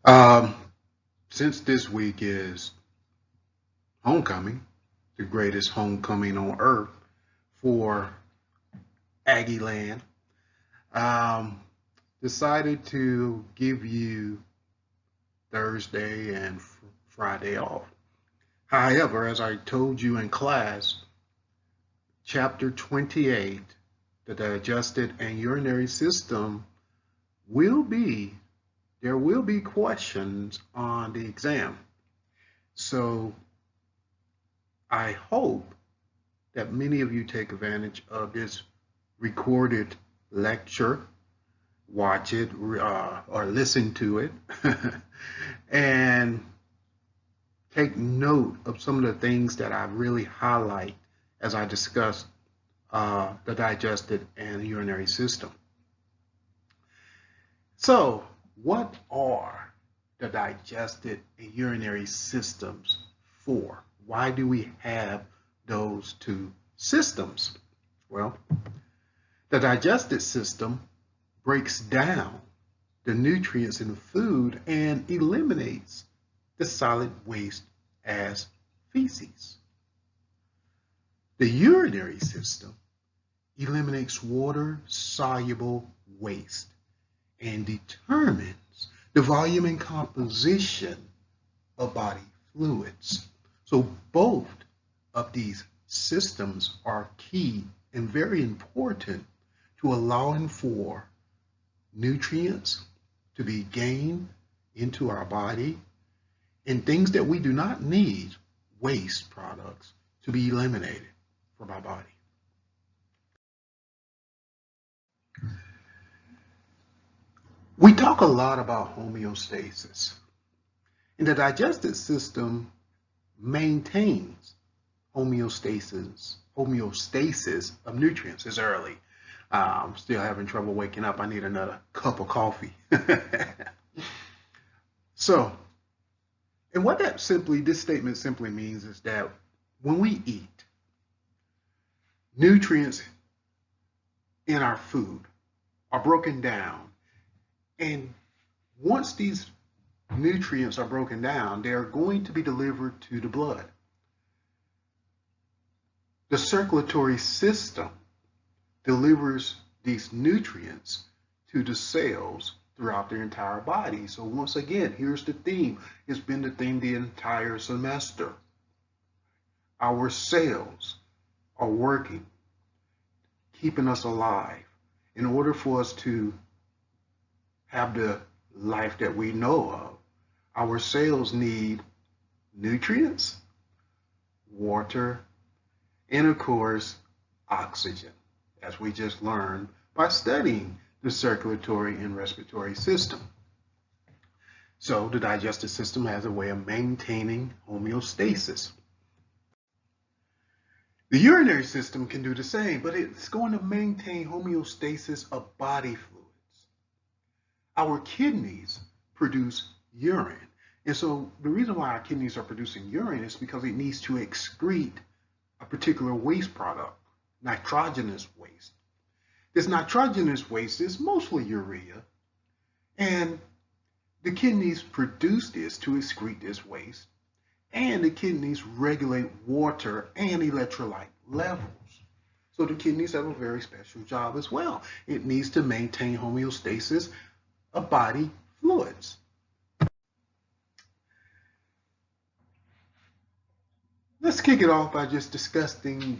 Um, since this week is homecoming, the greatest homecoming on earth for Aggie Land, um, decided to give you Thursday and Friday off. However, as I told you in class, chapter 28, the digestive and urinary system will be, there will be questions on the exam. So I hope that many of you take advantage of this recorded lecture, watch it or listen to it, and take note of some of the things that I really highlight as I discuss the digestive and urinary system. So, what are the digestive and urinary systems for? Why do we have those two systems? Well, the digestive system breaks down the nutrients in food and eliminates the solid waste as feces. The urinary system eliminates water-soluble waste and determines the volume and composition of body fluids. So both of these systems are key and very important to allowing for nutrients to be gained into our body and things that we do not need, waste products, to be eliminated from our body. We talk a lot about homeostasis, and the digestive system maintains homeostasis of nutrients. It's early. I'm still having trouble waking up. I need another cup of coffee. So, and what this statement simply means is that when we eat, nutrients in our food are broken down. And once these nutrients are broken down, they are going to be delivered to the blood. The circulatory system delivers these nutrients to the cells throughout their entire body. So once again, here's the theme. It's been the theme the entire semester. Our cells are working, keeping us alive in order for us to have the life that we know of. Our cells need nutrients, water, and of course, oxygen, as we just learned by studying the circulatory and respiratory system. So the digestive system has a way of maintaining homeostasis. The urinary system can do the same, but it's going to maintain homeostasis of body fluids. Our kidneys produce urine. And so the reason why our kidneys are producing urine is because it needs to excrete a particular waste product, nitrogenous waste. This nitrogenous waste is mostly urea, and the kidneys produce this to excrete this waste, and the kidneys regulate water and electrolyte levels. So the kidneys have a very special job as well. It needs to maintain homeostasis of body fluids. Let's kick it off by just discussing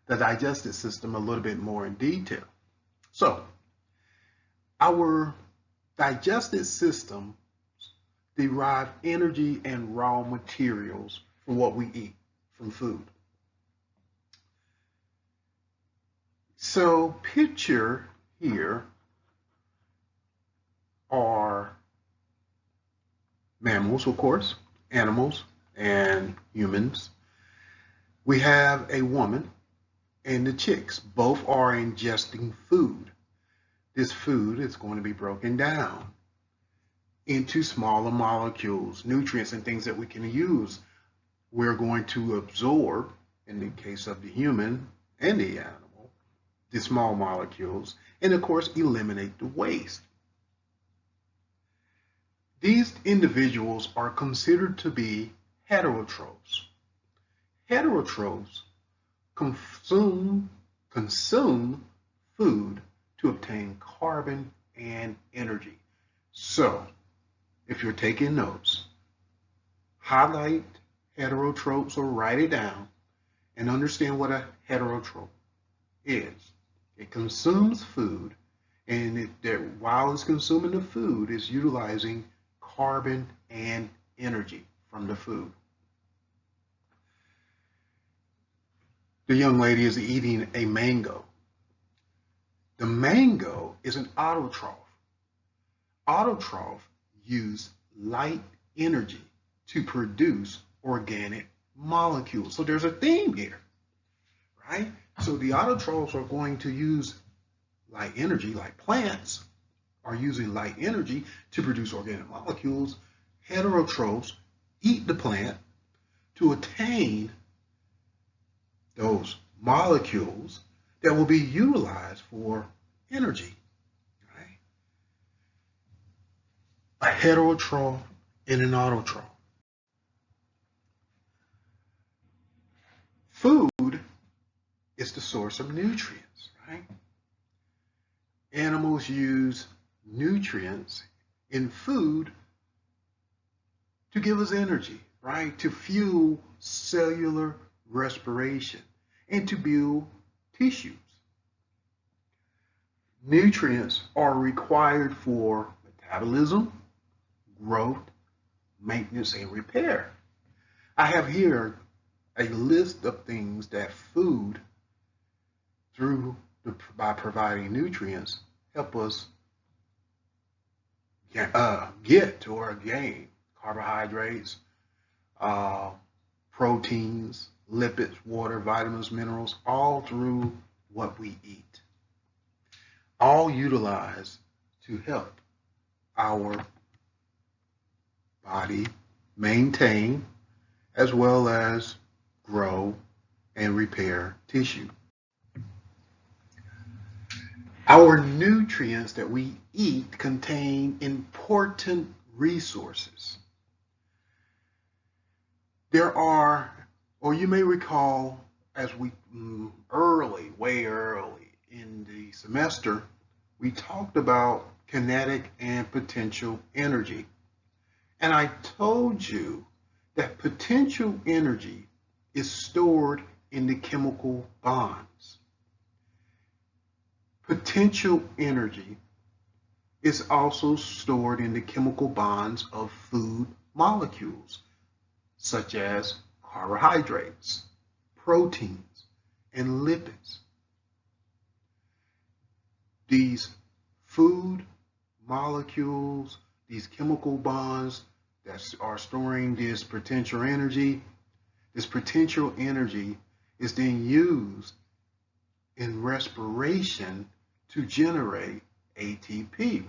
the digestive system a little bit more in detail. So, our digestive system derive energy and raw materials from what we eat, from food. So, picture here are mammals, of course, animals, and humans. We have a woman and the chicks. Both are ingesting food. This food is going to be broken down into smaller molecules, nutrients, and things that we can use. We're going to absorb, in the case of the human and the animal, the small molecules, and of course, eliminate the waste. These individuals are considered to be heterotrophs. Heterotrophs consume food to obtain carbon and energy. So, if you're taking notes, highlight heterotrophs or write it down and understand what a heterotroph is. It consumes food, and while it's consuming the food, it's utilizing carbon and energy from the food. The young lady is eating a mango. The mango is an autotroph. Autotroph use light energy to produce organic molecules. So there's a theme here, right? So the autotrophs are going to use light energy, like plants are using light energy to produce organic molecules. Heterotrophs eat the plant to attain those molecules that will be utilized for energy, right? A heterotroph and an autotroph. Food is the source of nutrients, right? Animals use nutrients in food to give us energy, right? To fuel cellular respiration and to build tissues. Nutrients are required for metabolism, growth, maintenance, and repair. I have here a list of things that food, by providing nutrients, help us get or gain: carbohydrates, proteins, lipids, water, vitamins, minerals, all through what we eat, all utilized to help our body maintain as well as grow and repair tissue. Our nutrients that we eat contain important resources. There are, or you may recall, as we way early in the semester, we talked about kinetic and potential energy. And I told you that potential energy is stored in the chemical bonds. Potential energy is also stored in the chemical bonds of food molecules, such as carbohydrates, proteins, and lipids. These food molecules, these chemical bonds that are storing this potential energy is then used in respiration to generate ATP.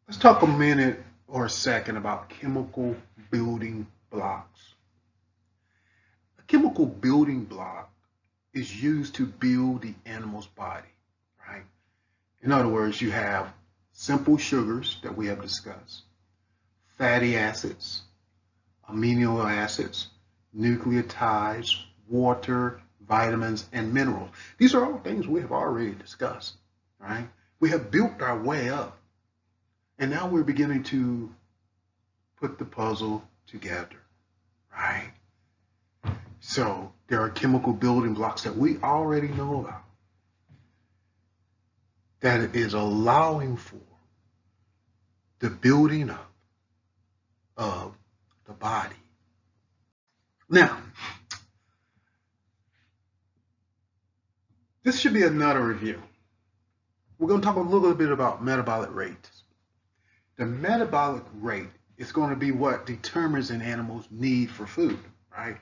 Let's talk a minute or a second about chemical building blocks. A chemical building block is used to build the animal's body, right? In other words, you have simple sugars that we have discussed, fatty acids, amino acids, nucleotides, water, vitamins, and minerals. These are all things we have already discussed, right? We have built our way up, and now we're beginning to put the puzzle together, right? So there are chemical building blocks that we already know about that is allowing for the building up of the body. Now, this should be another review. We're going to talk a little bit about metabolic rates. The metabolic rate is going to be what determines an animal's need for food, right?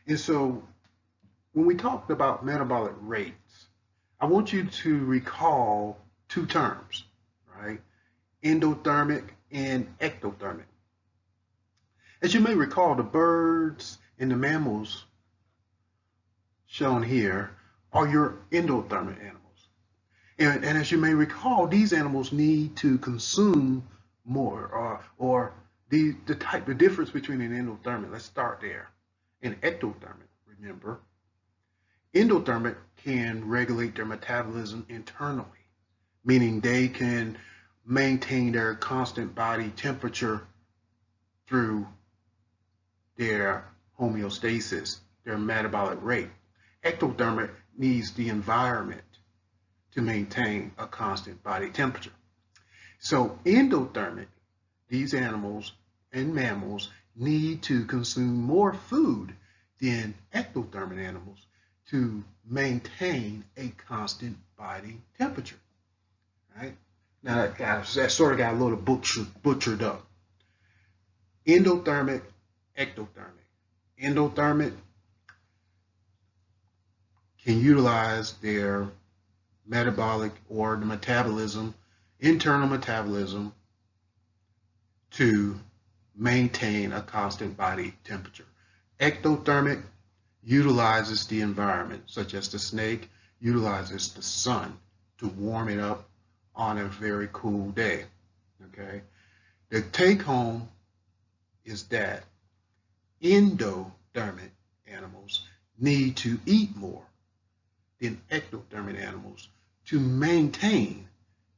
And so when we talked about metabolic rates, I want you to recall two terms, right? Endothermic and ectothermic. As you may recall, the birds and the mammals shown here are your endothermic animals. And as you may recall, these animals need to consume more, the difference between an endothermic. Let's start there. An ectothermic, remember, endothermic can regulate their metabolism internally, meaning they can maintain their constant body temperature through their homeostasis, their metabolic rate. Ectothermic needs the environment to maintain a constant body temperature. So endothermic, these animals and mammals need to consume more food than ectothermic animals to maintain a constant body temperature. Right? Now that sort of got a little butchered up. Endothermic, ectothermic. Endothermic can utilize their metabolic or the metabolism, internal metabolism, to maintain a constant body temperature. Ectothermic utilizes the environment, such as the snake utilizes the sun to warm it up on a very cool day. Okay. The take home is that endothermic animals need to eat more than ectothermic animals to maintain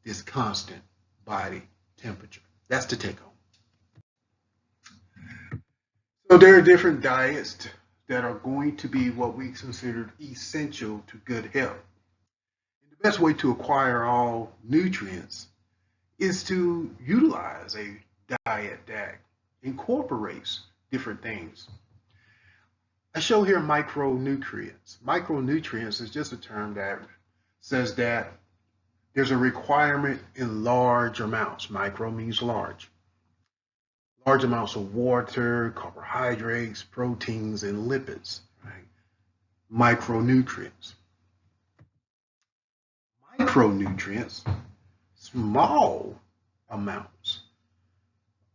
this constant body temperature. That's the take home. So there are different diets that are going to be what we consider essential to good health. And the best way to acquire all nutrients is to utilize a diet that incorporates different things. I show here micronutrients. Micronutrients is just a term that says that there's a requirement in large amounts. Micro means large. Large amounts of water, carbohydrates, proteins, and lipids. Right? Micronutrients. Micronutrients, small amounts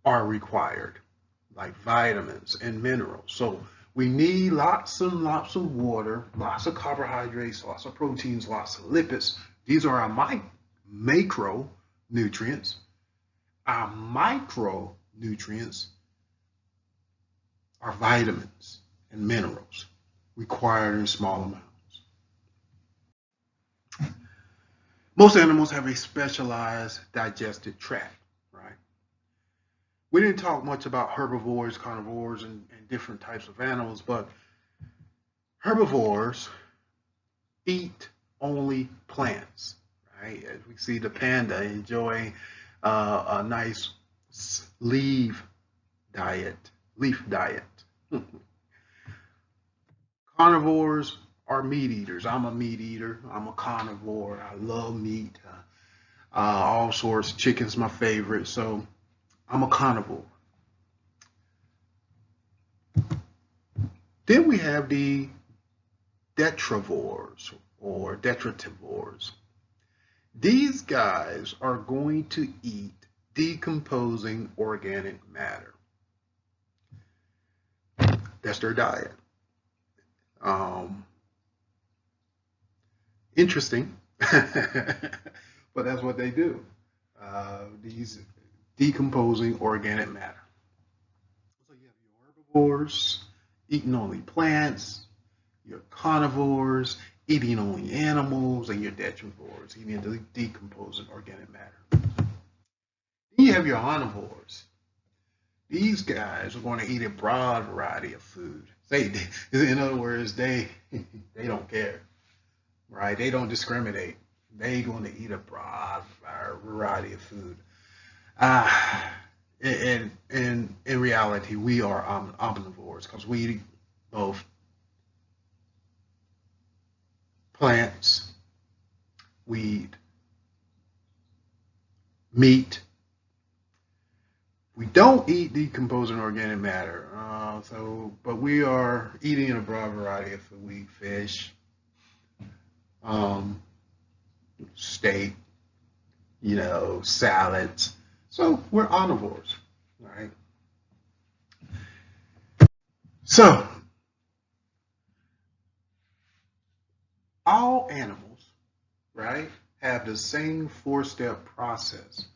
are required, like vitamins and minerals. So we need lots and lots of water, lots of carbohydrates, lots of proteins, lots of lipids. These are our macronutrients. Our micronutrients are vitamins and minerals required in small amounts. Most animals have a specialized digestive tract, right? We didn't talk much about herbivores, carnivores, and different types of animals, but herbivores eat only plants, right? As we see the panda enjoying a nice leaf diet. Carnivores are meat eaters. I'm a meat eater. I'm a carnivore. I love meat. All sorts. Chicken's my favorite. So I'm a carnivore. Then we have the detrivores or detritivores. These guys are going to eat decomposing organic matter. That's their diet. Interesting, but that's what they do. These decomposing organic matter. So you have your herbivores eating only plants, your carnivores eating only animals, and your detrivores eating the decomposing organic matter. Then you have your omnivores. These guys are going to eat a broad variety of food. In other words, they don't care, right? They don't discriminate. They're going to eat a broad variety of food. In reality, we are omnivores because we eat both plants, we eat meat. We don't eat decomposing organic matter. But we are eating a broad variety of food. We eat fish, steak, salads. So we're omnivores, right? So all animals, right, have the same four-step process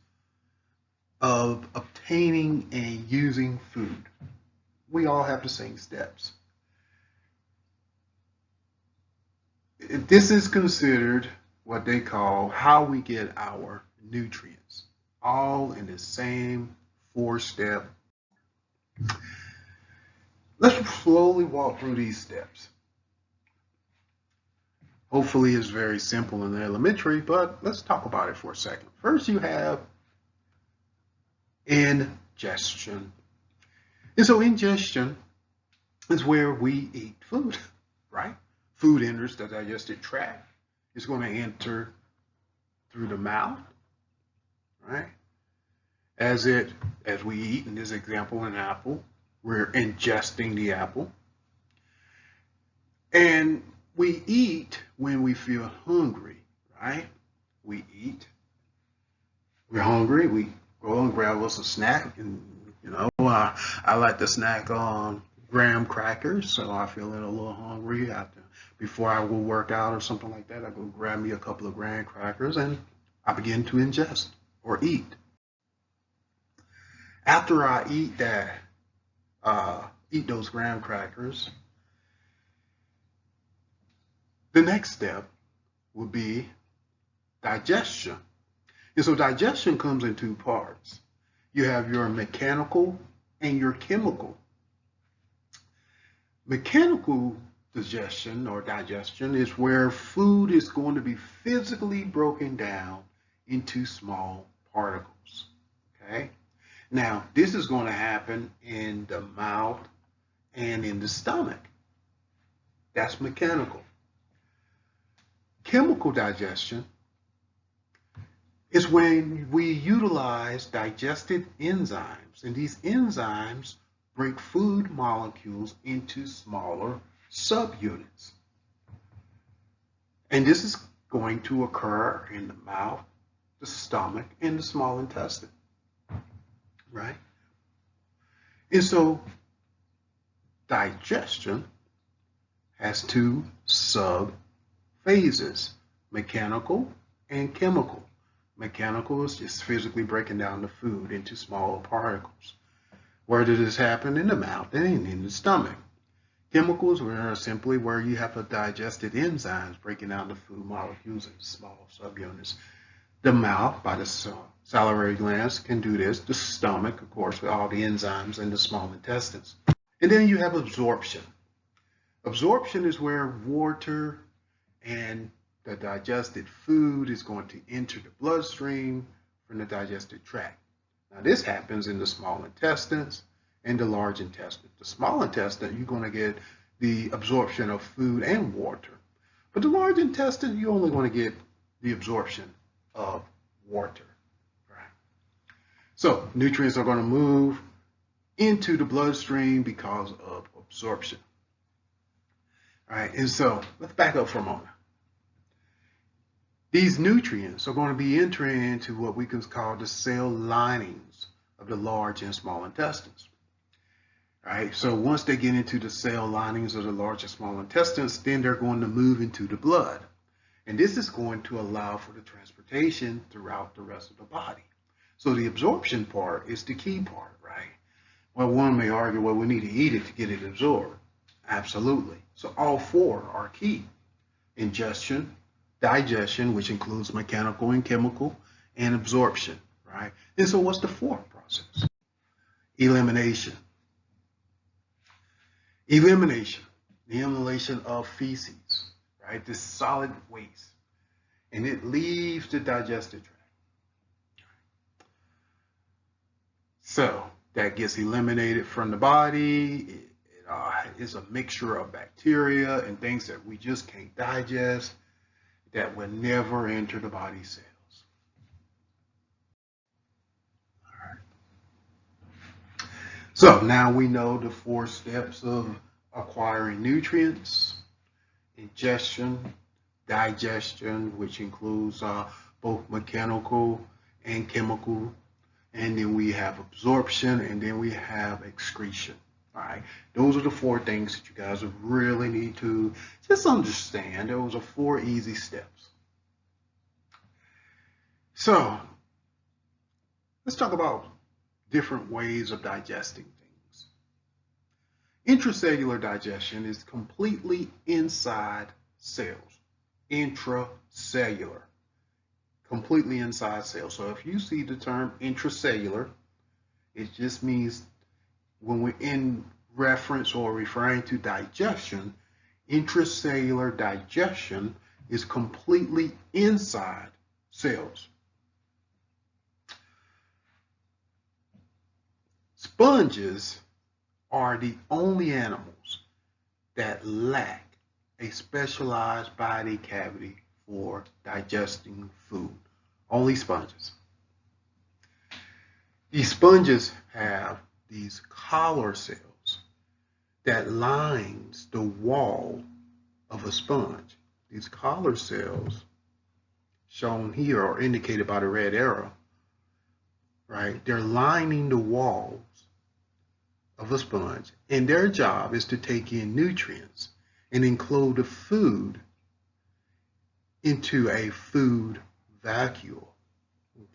of obtaining and using food. We all have the same steps. This is considered what they call how we get our nutrients, all in the same four-step. Let's slowly walk through these steps. Hopefully it's very simple and elementary, but let's talk about it for a second. First, you have ingestion. And so ingestion is where we eat food, right? Food enters the digestive tract. It's going to enter through the mouth, right? As we eat, in this example, an apple, we're ingesting the apple. And we eat when we feel hungry, right? We eat. We're hungry. We go and grab us a snack. And, I like to snack on graham crackers. So I feel a little hungry before I will work out or something like that. I go grab me a couple of graham crackers and I begin to ingest or eat. After I eat those graham crackers, the next step will be digestion. And so digestion comes in two parts. You have your mechanical and your chemical. Mechanical digestion is where food is going to be physically broken down into small particles. Okay? Now, this is going to happen in the mouth and in the stomach. That's mechanical. Chemical digestion is when we utilize digestive enzymes, and these enzymes break food molecules into smaller subunits. And this is going to occur in the mouth, the stomach, and the small intestine, right? And so digestion has two sub-phases, mechanical and chemical. Mechanical is just physically breaking down the food into smaller particles. Where does this happen? In the mouth and in the stomach. Chemicals are simply where you have the digestive enzymes breaking down the food molecules into small subunits. The mouth, by the salivary glands, can do this. The stomach, of course, with all the enzymes in the small intestines. And then you have absorption. Absorption is where water and the digested food is going to enter the bloodstream from the digestive tract. Now this happens in the small intestines and the large intestine. The small intestine, you're going to get the absorption of food and water. But the large intestine, you're only going to get the absorption of water. Right? So nutrients are going to move into the bloodstream because of absorption. All right, and so let's back up for a moment. These nutrients are going to be entering into what we can call the cell linings of the large and small intestines. All right, so once they get into the cell linings of the large and small intestines, then they're going to move into the blood. And this is going to allow for the transportation throughout the rest of the body. So the absorption part is the key part, right? Well, one may argue, well, we need to eat it to get it absorbed. Absolutely. So all four are key. Ingestion, digestion, which includes mechanical and chemical, and absorption, right? And so what's the fourth process? Elimination. Elimination, the elimination of feces, right? This solid waste. And it leaves the digestive tract. So that gets eliminated from the body. It's a mixture of bacteria and things that we just can't digest that will never enter the body cells. All right. So now we know the four steps of acquiring nutrients: ingestion, digestion, which includes both mechanical and chemical, and then we have absorption, and then we have excretion. All right, those are the four things that you guys really need to just understand. Those are four easy steps. So let's talk about different ways of digesting things. Intracellular digestion is completely inside cells. Intracellular, completely inside cells. So if you see the term intracellular, it just means when we're in reference or referring to digestion, intracellular digestion is completely inside cells. Sponges are the only animals that lack a specialized body cavity for digesting food. Only sponges. These sponges have these collar cells that lines the wall of a sponge. These collar cells, shown here or indicated by the red arrow, right? They're lining the walls of a sponge, and their job is to take in nutrients and include the food into a food vacuole.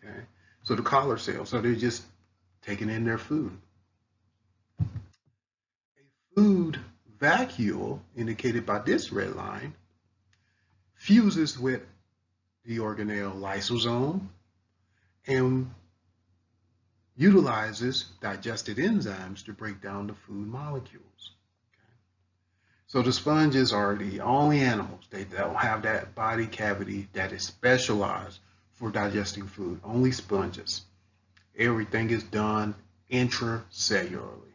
Okay, so the collar cells, so they're just taking in their food. A food vacuole, indicated by this red line, fuses with the organelle lysosome and utilizes digested enzymes to break down the food molecules. Okay. So the sponges are the only animals that don't have that body cavity that is specialized for digesting food. Only sponges. Everything is done intracellularly.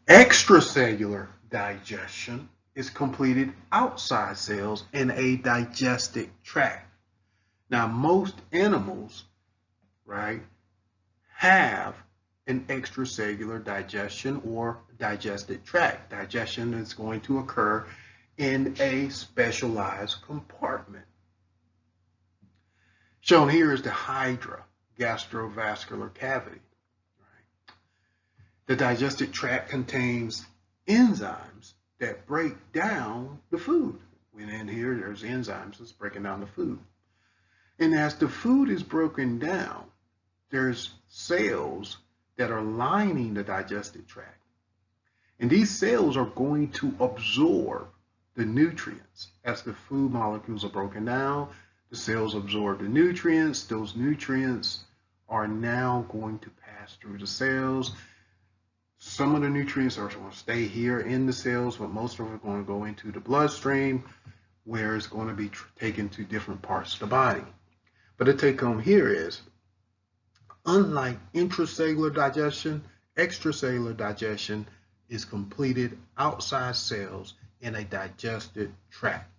Extracellular digestion is completed outside cells in a digestive tract. Now, most animals, right, have an extracellular digestion or digestive tract. Digestion is going to occur in a specialized compartment. Shown here is the hydra, gastrovascular cavity. Right? The digestive tract contains enzymes that break down the food. And in here, there's enzymes that's breaking down the food. And as the food is broken down, there's cells that are lining the digestive tract. And these cells are going to absorb the nutrients. As the food molecules are broken down, the cells absorb the nutrients. Those nutrients are now going to pass through the cells. Some of the nutrients are going to stay here in the cells, but most of them are going to go into the bloodstream, where it's going to be taken to different parts of the body. But the take home here is, unlike intracellular digestion, extracellular digestion is completed outside cells in a digestive tract.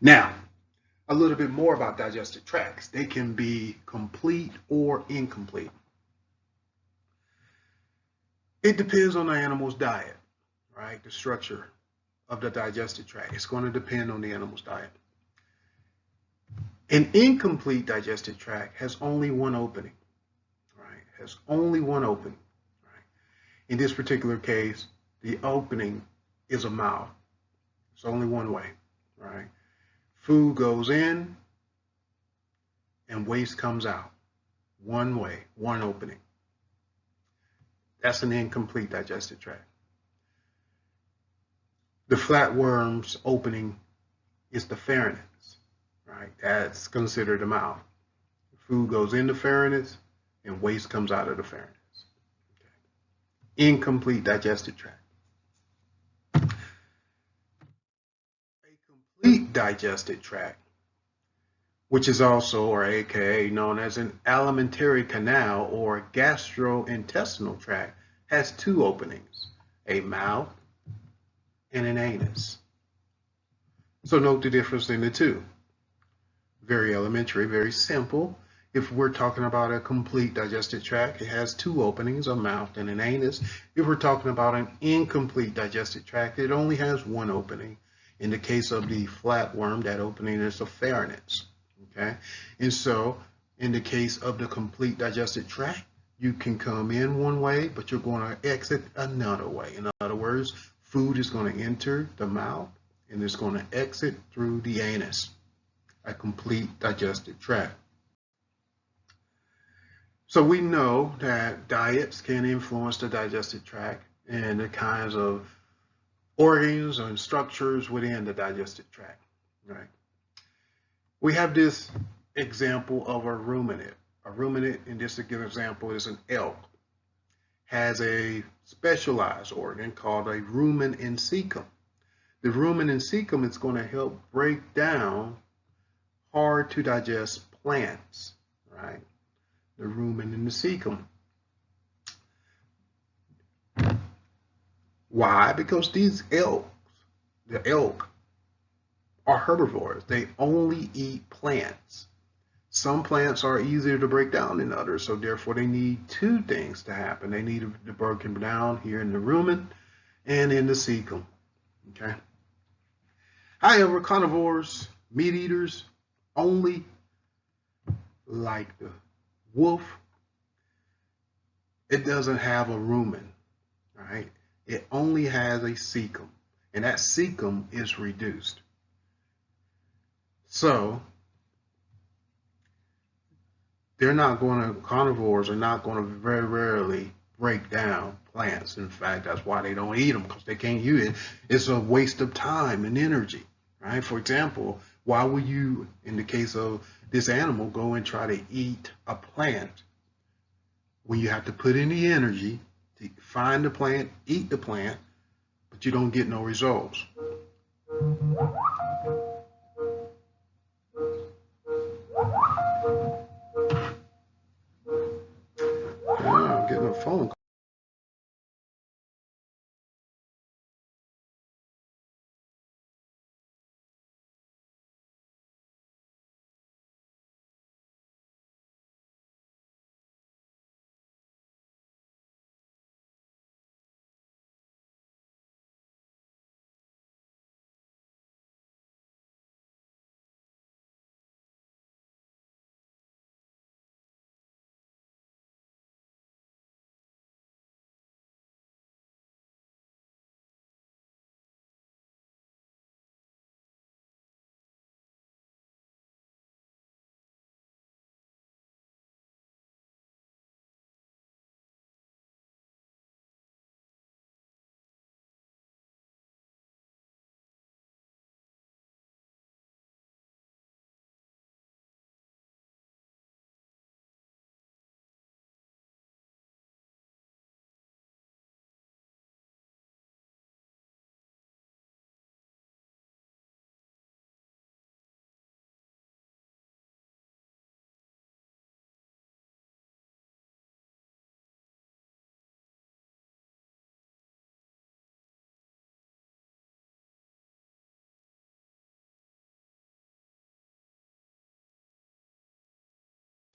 Now, a little bit more about digestive tracts. They can be complete or incomplete. It depends on the animal's diet, right? The structure of the digestive tract. It's going to depend on the animal's diet. An incomplete digestive tract has only one opening, right? Has only one opening, right? In this particular case, the opening is a mouth. It's only one way, right? Food goes in and waste comes out. One way, one opening. That's an incomplete digestive tract. The flatworm's opening is the pharynx, right? That's considered a mouth. Food goes into pharynx and waste comes out of the pharynx. Okay. Incomplete digestive tract. A complete digestive tract, which is also, or aka known as an alimentary canal or gastrointestinal tract, has two openings, a mouth and an anus. So note the difference in the two. Very elementary, very simple. If we're talking about a complete digestive tract, it has two openings, a mouth and an anus. If we're talking about an incomplete digestive tract, it only has one opening. In the case of the flatworm, that opening is the pharynx. Okay, and so in the case of the complete digestive tract, you can come in one way, but you're going to exit another way. In other words, food is going to enter the mouth and it's going to exit through the anus, a complete digestive tract. So we know that diets can influence the digestive tract and the kinds of organs and structures within the digestive tract, right? We have this example of a ruminant. A ruminant, in this example, is an elk, has a specialized organ called a rumen and cecum. The rumen and cecum is going to help break down hard to digest plants, right? The rumen and the cecum. Why? Because these elk, the elk, are herbivores. They only eat plants. Some plants are easier to break down than others, so therefore they need two things to happen. They need to break them down here in the rumen and in the cecum. Okay. However, carnivores, meat eaters, only like the wolf, it doesn't have a rumen, right? It only has a cecum, and that cecum is reduced. So carnivores are not going to very rarely break down plants. In fact, that's why they don't eat them, because they can't use it. It's a waste of time and energy, right? For example, why would you, in the case of this animal, go and try to eat a plant when you have to put in the energy to find the plant, eat the plant, but you don't get no results? I'm getting a phone call.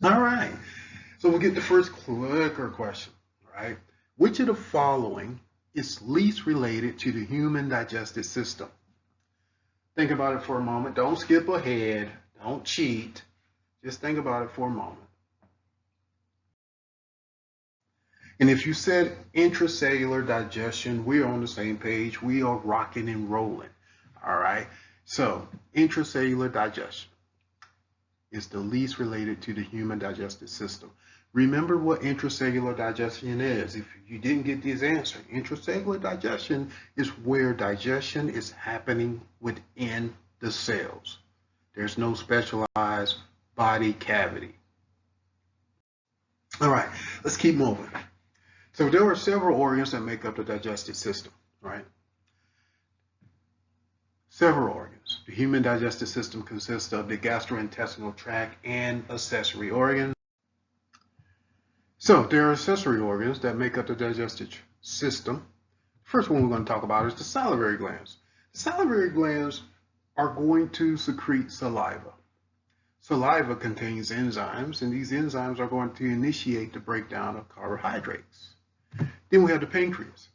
All right. So we'll get the first clicker question, right? Which of the following is least related to the human digestive system? Think about it for a moment. Don't skip ahead. Don't cheat. Just think about it for a moment. And if you said intracellular digestion, we're on the same page. We are rocking and rolling. All right. So intracellular digestion is the least related to the human digestive system. Remember what intracellular digestion is. If you didn't get this answer, intracellular digestion is where digestion is happening within the cells. There's no specialized body cavity. All right, let's keep moving. So there are several organs that make up the digestive system, right? Several organs. The human digestive system consists of the gastrointestinal tract and accessory organs. So there are accessory organs that make up the digestive system. First one we're going to talk about is the salivary glands. The salivary glands are going to secrete saliva. Saliva contains enzymes, and these enzymes are going to initiate the breakdown of carbohydrates. Then we have the pancreas.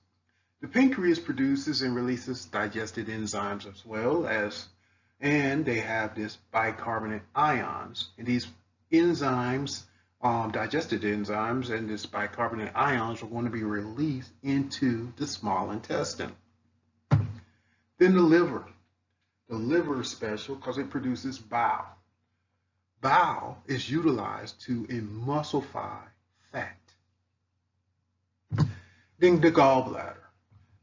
The pancreas produces and releases digested enzymes as well as, and they have this bicarbonate ions. And these enzymes, digested enzymes, and this bicarbonate ions are going to be released into the small intestine. Then the liver. The liver is special because it produces bile. Bile is utilized to emulsify fat. Then the gallbladder.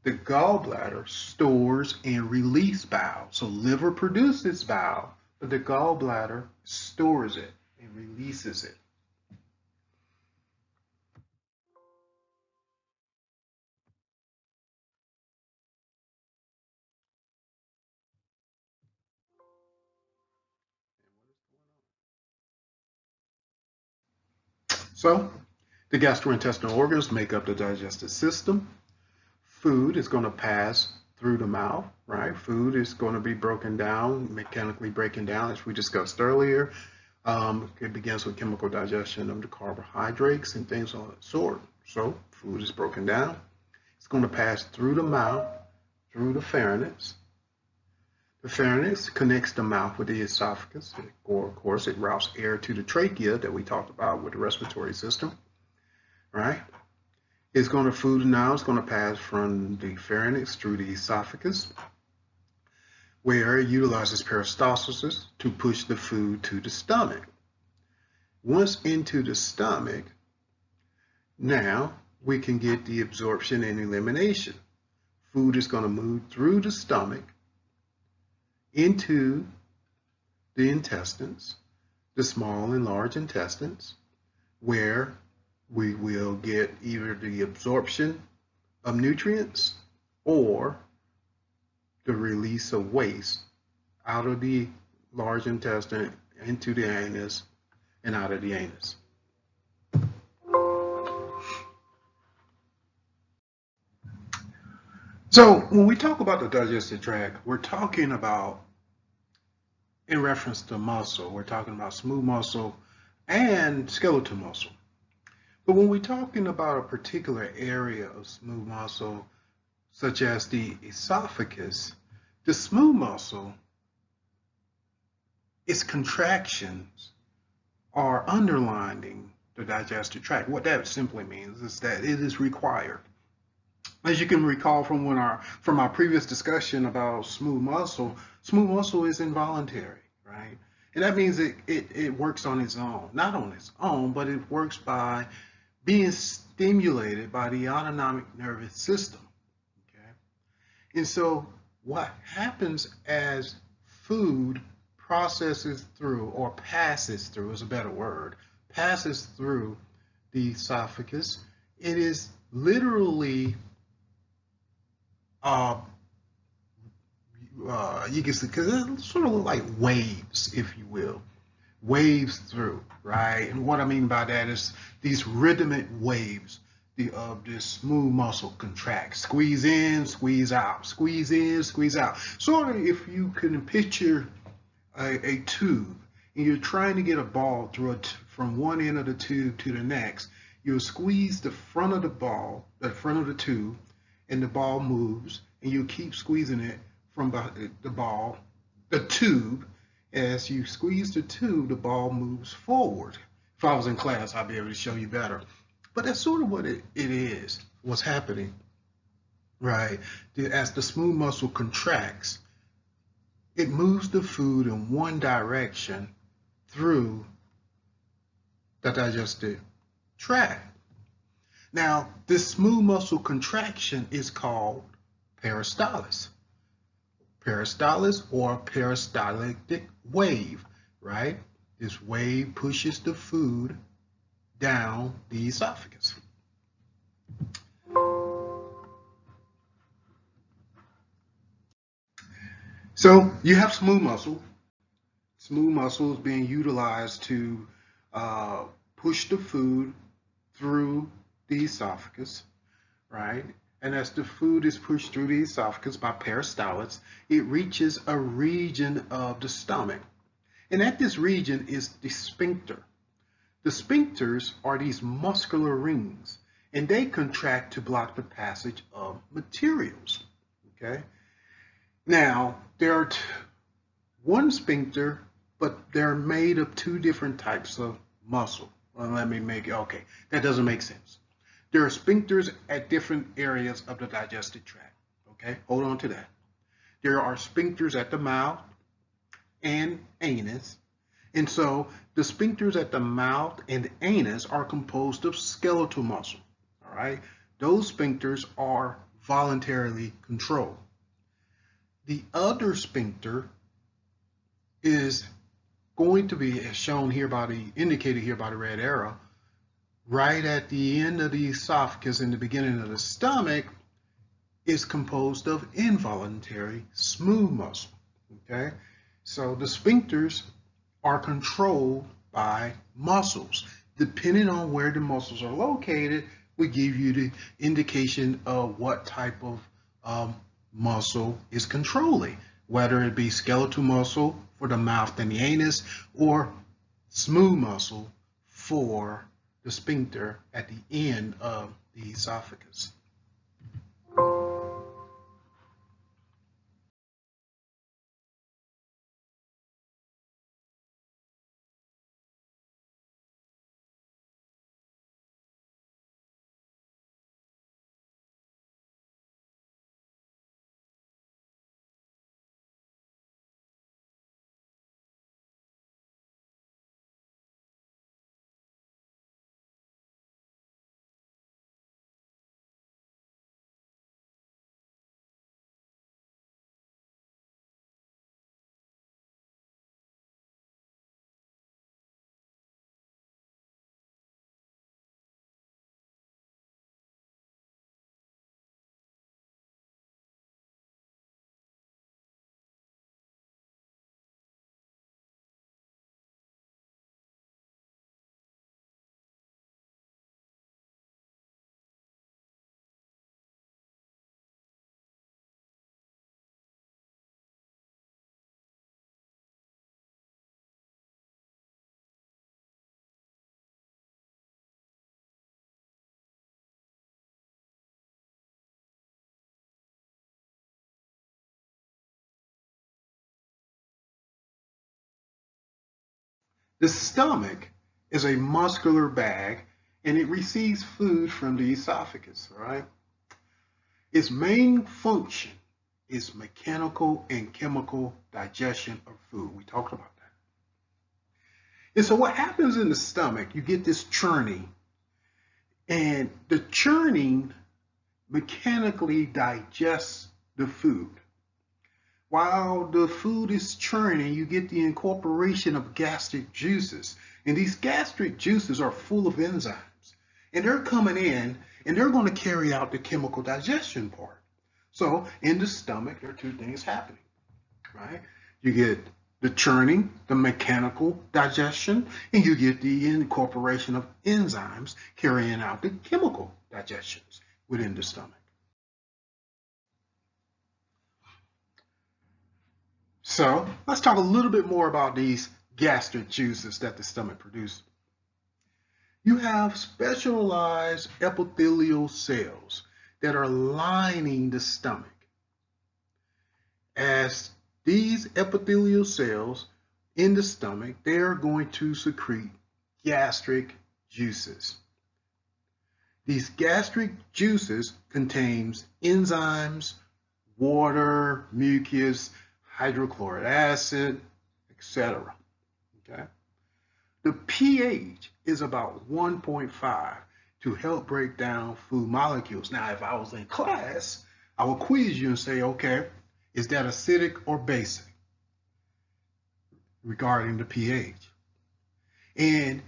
The gallbladder stores and releases bile. So liver produces bile, but the gallbladder stores it and releases it. So the gastrointestinal organs make up the digestive system. Food is going to pass through the mouth, right? Food is going to be broken down, mechanically breaking down, as we discussed earlier. It begins with chemical digestion of the carbohydrates and things of that sort. So food is broken down. It's going to pass through the mouth, through the pharynx. The pharynx connects the mouth with the esophagus, or of course it routes air to the trachea that we talked about with the respiratory system, right? It's going to food now. It's going to pass from the pharynx through the esophagus, where it utilizes peristalsis to push the food to the stomach. Once into the stomach, now we can get the absorption and elimination. Food is going to move through the stomach into the intestines, the small and large intestines, where we will get either the absorption of nutrients or the release of waste out of the large intestine into the anus and out of the anus. So when we talk about the digestive tract, we're talking about, in reference to muscle, we're talking about smooth muscle and skeletal muscle. But when we're talking about a particular area of smooth muscle, such as the esophagus, the smooth muscle, its contractions are underlining the digestive tract. What that simply means is that it is required. As you can recall from our previous discussion about smooth muscle is involuntary, right? And that means it works on its own. Not on its own, but it works by being stimulated by the autonomic nervous system. Okay? And so what happens as food processes through, or passes through is a better word, passes through the esophagus, it is literally you can see, because it sort of look like waves, if you will, waves through, right? And what I mean by that is these rhythmic waves of this smooth muscle contract, squeeze in, squeeze out, squeeze in, squeeze out. Sort of if you can picture a tube and you're trying to get a ball through from one end of the tube to the next, you'll squeeze the front of the ball, the front of the tube, and the ball moves, and you keep squeezing it from the tube. As you squeeze the tube, the ball moves forward. If I was in class, I'd be able to show you better. But that's sort of what it is, what's happening, right? As the smooth muscle contracts, it moves the food in one direction through the digestive tract. Now, this smooth muscle contraction is called peristalsis. Peristalsis or peristaltic wave, right? This wave pushes the food down the esophagus. So you have smooth muscle. Smooth muscle is being utilized to push the food through the esophagus, right? And as the food is pushed through the esophagus by peristalsis, it reaches a region of the stomach. And at this region is the sphincter. The sphincters are these muscular rings, and they contract to block the passage of materials, okay? Now, there are one sphincter, but they're made of two different types of muscle. Well, let me make it, okay, that doesn't make sense. There are sphincters at different areas of the digestive tract, okay? Hold on to that. there are sphincters at the mouth and anus. And so the sphincters at the mouth and anus are composed of skeletal muscle. All right. Those sphincters are voluntarily controlled. The other sphincter is going to be, as shown here by the, indicated here by the red arrow, right at the end of the esophagus in the beginning of the stomach, is composed of involuntary smooth muscle. Okay, so the sphincters are controlled by muscles. Depending on where the muscles are located, we give you the indication of what type of muscle is controlling, whether it be skeletal muscle for the mouth and the anus, or smooth muscle for the sphincter at the end of the esophagus. The stomach is a muscular bag and it receives food from the esophagus, right? Its main function is mechanical and chemical digestion of food. We talked about that. And so what happens in the stomach, you get this churning, and the churning mechanically digests the food. While the food is churning, you get the incorporation of gastric juices. And these gastric juices are full of enzymes. And they're coming in and they're going to carry out the chemical digestion part. So in the stomach, there are two things happening, right? You get the churning, the mechanical digestion, and you get the incorporation of enzymes carrying out the chemical digestions within the stomach. So let's talk a little bit more about these gastric juices that the stomach produces. You have specialized epithelial cells that are lining the stomach. As these epithelial cells in the stomach, they're going to secrete gastric juices. These gastric juices contains enzymes, water, mucus, hydrochloric acid, etc. Okay? The pH is about 1.5 to help break down food molecules. Now, if I was in class, I would quiz you and say, okay, is that acidic or basic regarding the pH? And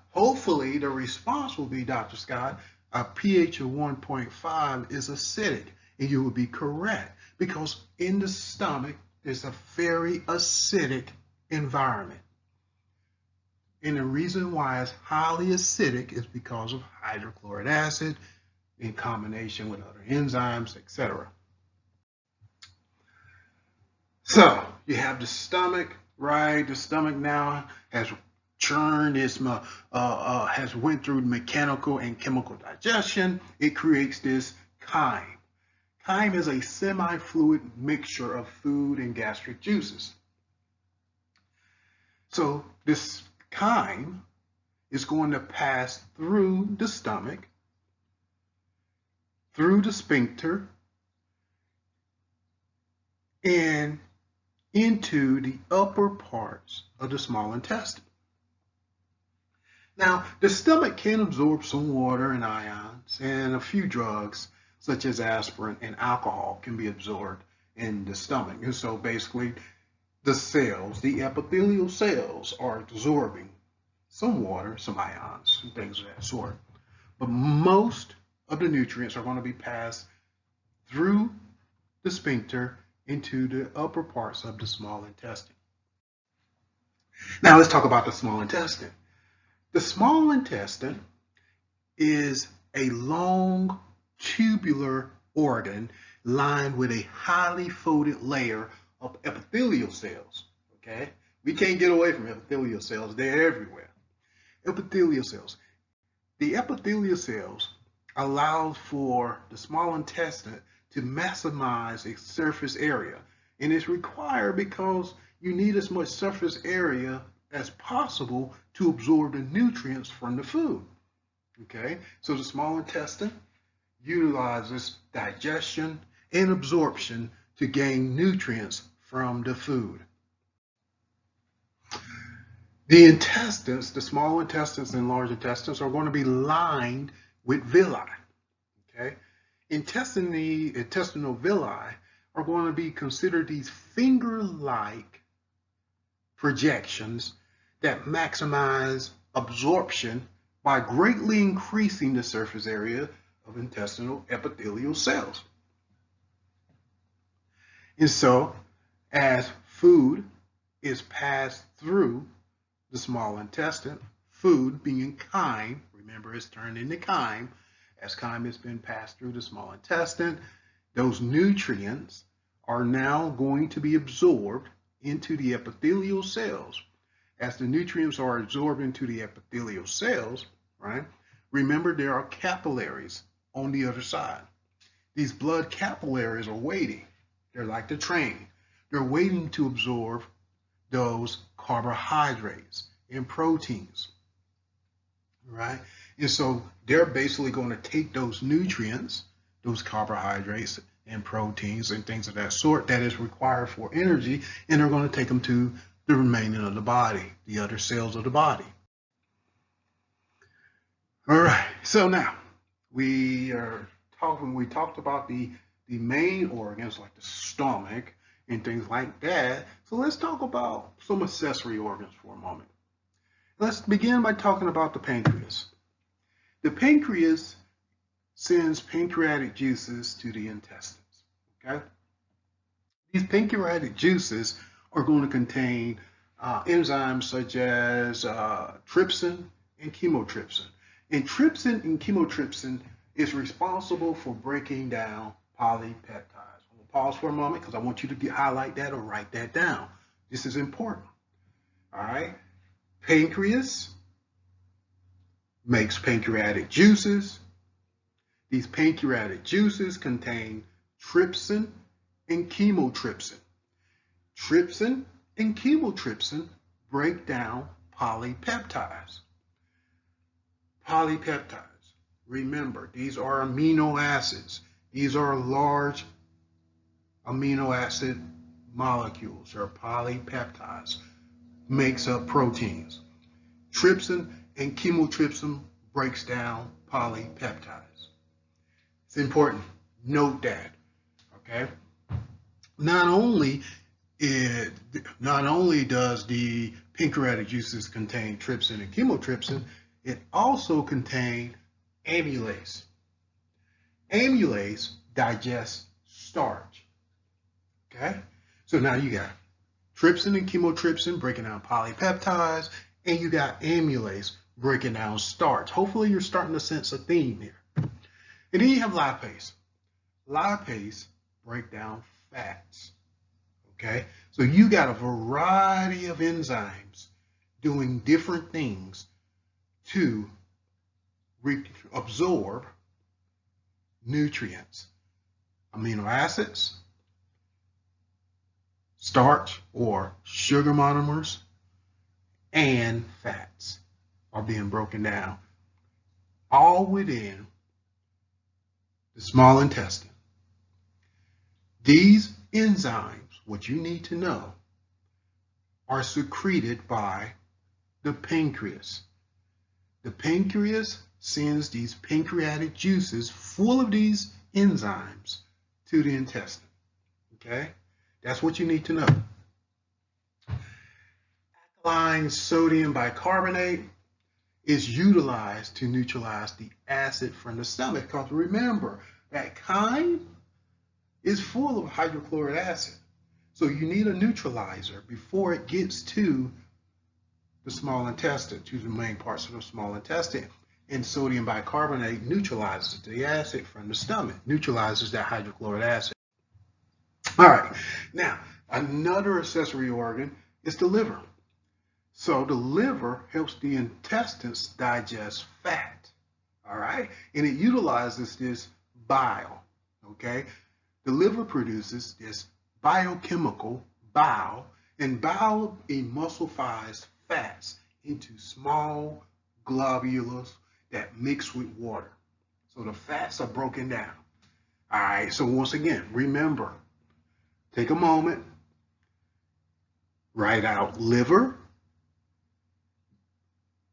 hopefully the response will be, Dr. Scott, a pH of 1.5 is acidic, and you will be correct because in the stomach there's a very acidic environment. And the reason why it's highly acidic is because of hydrochloric acid in combination with other enzymes, etc. So you have the stomach, right? The stomach now has churned, has went through mechanical and chemical digestion. It creates this chyme. Chyme is a semi-fluid mixture of food and gastric juices. So this chyme is going to pass through the stomach, through the sphincter, and into the upper parts of the small intestine. Now, the stomach can absorb some water and ions, and a few drugs such as aspirin and alcohol can be absorbed in the stomach. And so basically, the cells, the epithelial cells, are absorbing some water, some ions, and things of that sort. But most of the nutrients are going to be passed through the sphincter into the upper parts of the small intestine. Now let's talk about the small intestine. The small intestine is a long tubular organ lined with a highly folded layer of epithelial cells. Okay? We can't get away from epithelial cells. They're everywhere. Epithelial cells. The epithelial cells allow for the small intestine to maximize its surface area. And it's required because you need as much surface area as possible to absorb the nutrients from the food. Okay, so the small intestine utilizes digestion and absorption to gain nutrients from the food. The intestines, the small intestines and large intestines, are going to be lined with villi. Okay, intestinal villi are going to be considered these finger-like projections that maximize absorption by greatly increasing the surface area of intestinal epithelial cells. And so, as food is passed through the small intestine, food being chyme, remember it's turned into chyme, as chyme has been passed through the small intestine, those nutrients are now going to be absorbed into the epithelial cells. As the nutrients are absorbed into the epithelial cells, right? Remember, there are capillaries on the other side. These blood capillaries are waiting. They're like the train. They're waiting to absorb those carbohydrates and proteins, right? And so they're basically going to take those nutrients, those carbohydrates and proteins and things of that sort that is required for energy, and they're going to take them to the remaining of the body, the other cells of the body. All right, so now we talked about the main organs like the stomach and things like that. So let's talk about some accessory organs for a moment. Let's begin by talking about the pancreas. The pancreas sends pancreatic juices to the intestines. Okay? These pancreatic juices are going to contain enzymes such as trypsin and chymotrypsin. And trypsin and chymotrypsin is responsible for breaking down polypeptides. I'm going to pause for a moment because I want you to highlight that or write that down. This is important. All right? Pancreas makes pancreatic juices. These pancreatic juices contain trypsin and chymotrypsin. Trypsin and chymotrypsin break down polypeptides. Polypeptides, remember, these are amino acids. These are large amino acid molecules, or polypeptides, makes up proteins. Trypsin and chymotrypsin breaks down polypeptides. It's important. Note that. Okay. Not only does the pancreatic juices contain trypsin and chymotrypsin, it also contains amylase. Amylase digests starch. Okay? So now you got trypsin and chymotrypsin breaking down polypeptides, and you got amylase breaking down starch. Hopefully you're starting to sense a theme here. And then you have lipase. Lipase break down fats. Okay? So you got a variety of enzymes doing different things to absorb nutrients, amino acids, starch or sugar monomers, and fats are being broken down, all within the small intestine. These enzymes what you need to know, are secreted by the pancreas. The pancreas sends these pancreatic juices full of these enzymes to the intestine. Okay? That's what you need to know. Alkaline sodium bicarbonate is utilized to neutralize the acid from the stomach, because remember, that chyme is full of hydrochloric acid. So you need a neutralizer before it gets to the small intestine, to the main parts of the small intestine. And sodium bicarbonate neutralizes the acid from the stomach, neutralizes that hydrochloric acid. All right, now another accessory organ is the liver. So the liver helps the intestines digest fat, all right? And it utilizes this bile, okay? The liver produces this biochemical bile, and bile emulsifies fats into small globules that mix with water. So the fats are broken down. All right, so once again, remember, take a moment, write out liver.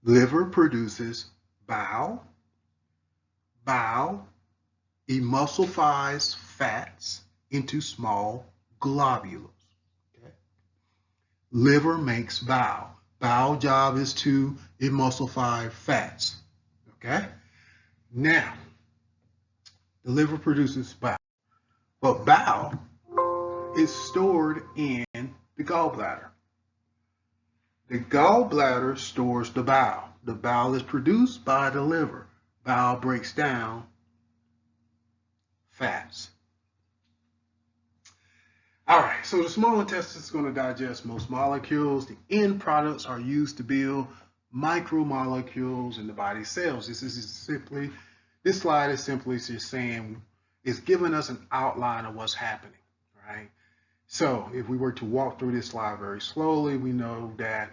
Liver produces bile. Bile emulsifies fats into small globules. Okay? Liver makes bile. Bile job is to emulsify fats. Okay? Now, the liver produces bile. But bile is stored in the gallbladder. The gallbladder stores the bile. The bile is produced by the liver. Bile breaks down fats. All right, so the small intestine is going to digest most molecules. The end products are used to build micromolecules in the body cells. This slide is simply just saying, it's giving us an outline of what's happening, right? So if we were to walk through this slide very slowly, we know that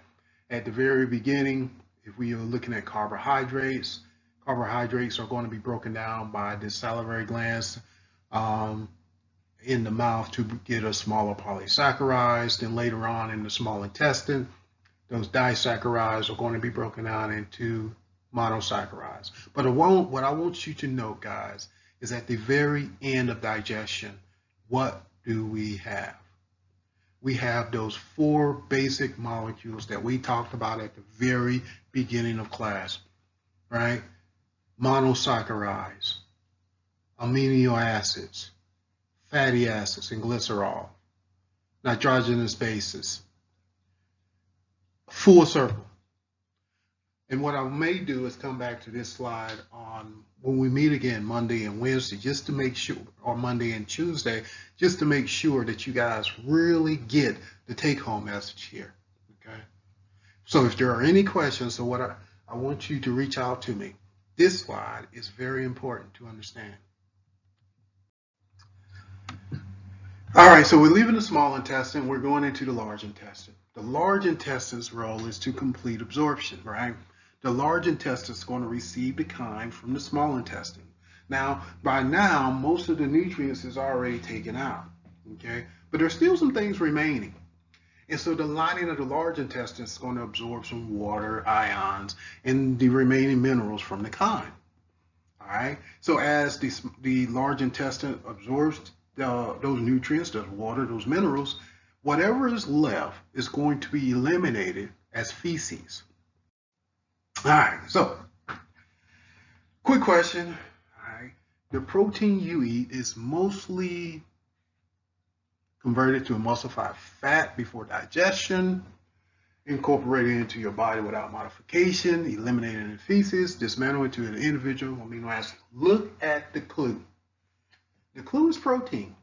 at the very beginning, if we are looking at carbohydrates, carbohydrates are going to be broken down by the salivary glands in the mouth to get a smaller polysaccharides. Then later on in the small intestine, those disaccharides are going to be broken down into monosaccharides. But what I want you to know, guys, is at the very end of digestion, what do we have? We have those four basic molecules that we talked about at the very beginning of class, right? Monosaccharides, amino acids, fatty acids, and glycerol, nitrogenous bases, full circle. And what I may do is come back to this slide on when we meet again Monday and Wednesday, just to make sure, or Monday and Tuesday, just to make sure that you guys really get the take-home message here, okay? So if there are any questions, so what I want you to reach out to me. This slide is very important to understand. All right, so we're leaving the small intestine, we're going into the large intestine. The large intestine's role is to complete absorption, right? The large intestine is going to receive the chyme from the small intestine. Now, by now, most of the nutrients is already taken out, okay? But there's still some things remaining. And so the lining of the large intestine is going to absorb some water, ions, and the remaining minerals from the chyme, all right? So as the large intestine absorbs those nutrients, those water, those minerals, whatever is left is going to be eliminated as feces. All right, so quick question. All right, the protein you eat is mostly converted to emulsified fat before digestion, incorporated into your body without modification, eliminated in feces, dismantled into an individual amino acid. Look at the clue. The clue is protein.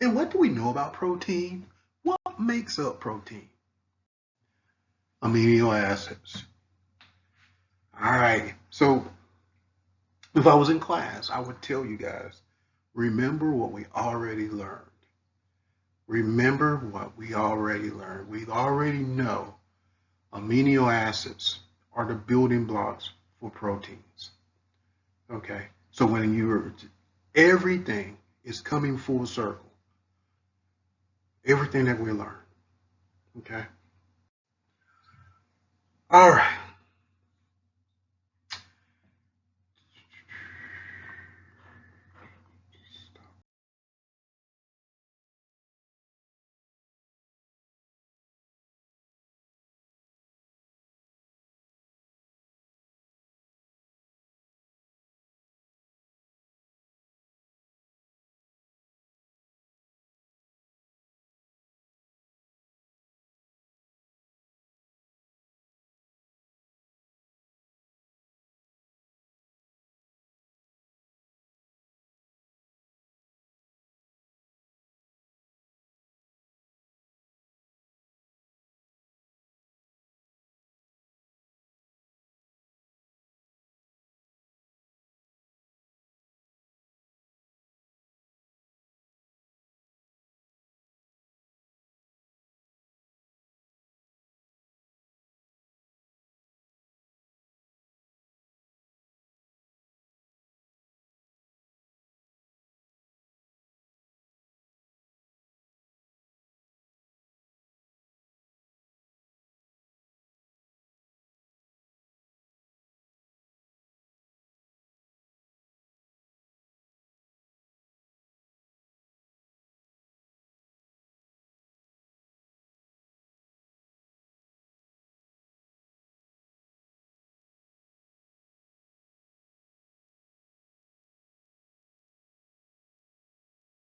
And what do we know about protein? What makes up protein? Amino acids. All right, so if I was in class, I would tell you guys, remember what we already learned. Remember what we already learned. We already know amino acids are the building blocks for proteins. Okay, so when everything is coming full circle, everything that we learn. Okay. All right.